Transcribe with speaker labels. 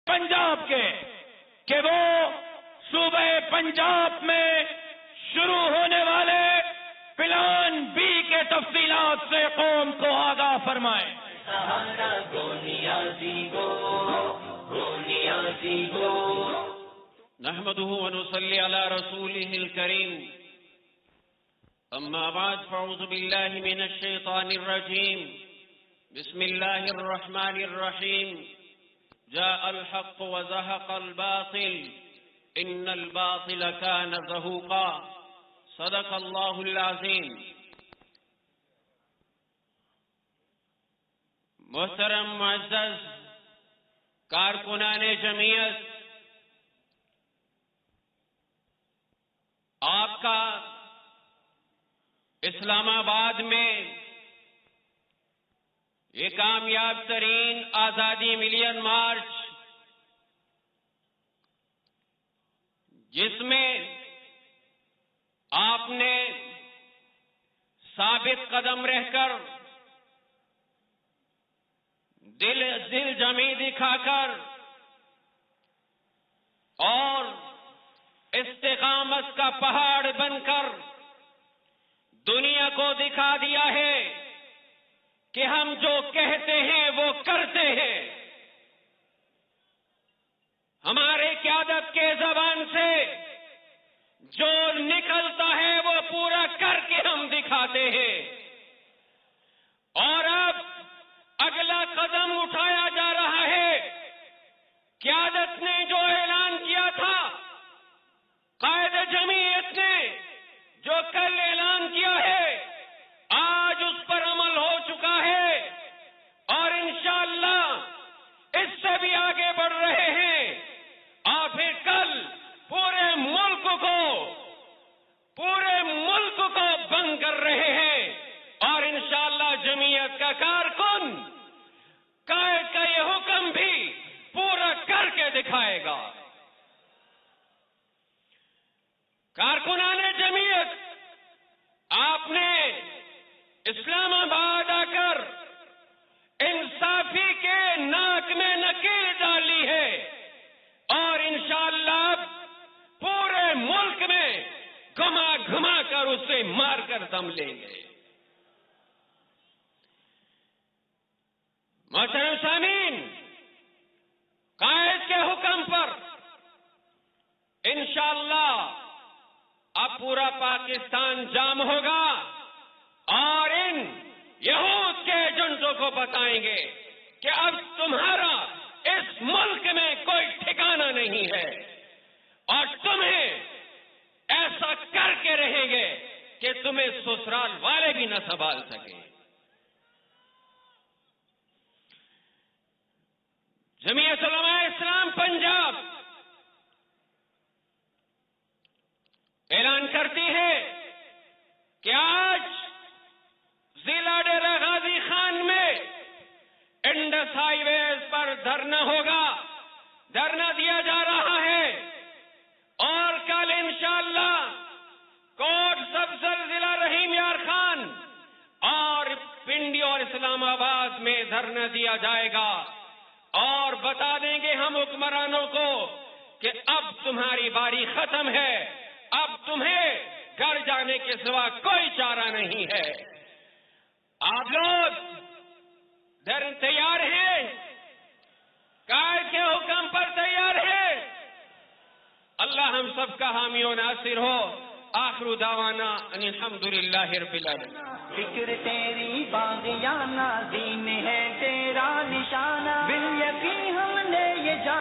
Speaker 1: پنجاب کے کہ وہ صوبہ پنجاب میں شروع ہونے والے پلان بی کے تفصیلات سے قوم کو آگاہ فرمائیں.
Speaker 2: نحمده ونصلي على رسوله الكريم. أما بعد فأعوذ بالله من الشيطان الرجيم. بسم الله الرحمن الرحيم. جاء الحق وزهق الباطل إن الباطل كان زهوقا. صدق الله العظيم. محترم معزز کارکنان جمعیت، آپ کا اسلام آباد میں یہ کامیاب ترین آزادی ملین مارچ، جس میں آپ نے ثابت قدم رہ کر دل جمی دکھا کر اور استقامت کا پہاڑ بن کر دنیا کو دکھا دیا ہے کہ ہم جو کہتے ہیں وہ کرتے ہیں. ہمارے قیادت کے زبان سے جو نکلتا ہے وہ پورا کر کے ہم دکھاتے ہیں. اور اب اگلا قدم اٹھایا جا رہا ہے. قیادت نے جو اعلان کیا تھا، قائد جمعیت نے جو کل اعلان کیا ہے، آج اس پر عمل ہو چکا ہے اور انشاءاللہ اس سے بھی آگے بڑھ رہے ہیں. اور پھر کل پورے ملک کو بند کر رہے ہیں. اور انشاءاللہ جمعیت کا کارکن قائد کا یہ حکم بھی پورا کر کے دکھائے گا. کارکنان جمعیت، آپ نے اسلام آباد آ کر انصافی کے ناک میں نکیل ڈالی ہے اور انشاءاللہ پورے ملک میں گھما کر اسے مار کر دم لیں گے. محترم سامعین، قائد کے حکم پر انشاءاللہ اب پورا پاکستان جام ہوگا اور ان یہود کے ایجنٹوں کو بتائیں گے کہ اب تمہارا اس ملک میں کوئی ٹھکانہ نہیں ہے اور تمہیں ایسا کر کے رہیں گے کہ تمہیں سسرال والے بھی نہ سنبھال سکیں. جمعیت علماء اسلام پنجاب اعلان کرتی ہے کہ آج ضلع ڈیرہ غازی خان میں انڈس ہائی ویز پر دھرنا ہوگا. دھرنا دیا جا رہا ہے اور کل انشاءاللہ کوٹ سبزل ضلع رحیم یار خان اور پنڈی اور اسلام آباد میں دھرنا دیا جائے گا. اور بتا دیں گے ہم حکمرانوں کو کہ اب تمہاری باری ختم ہے، اب تمہیں گھر جانے کے سوا کوئی چارہ نہیں ہے. آپ لوگ تیار ہیں؟ قائد کے حکم پر تیار ہیں؟ اللہ ہم سب کا حامی و ناصر ہو. آخر دعوانا ان الحمدللہ رب العالمین.
Speaker 3: فکر تیری باغیانہ دین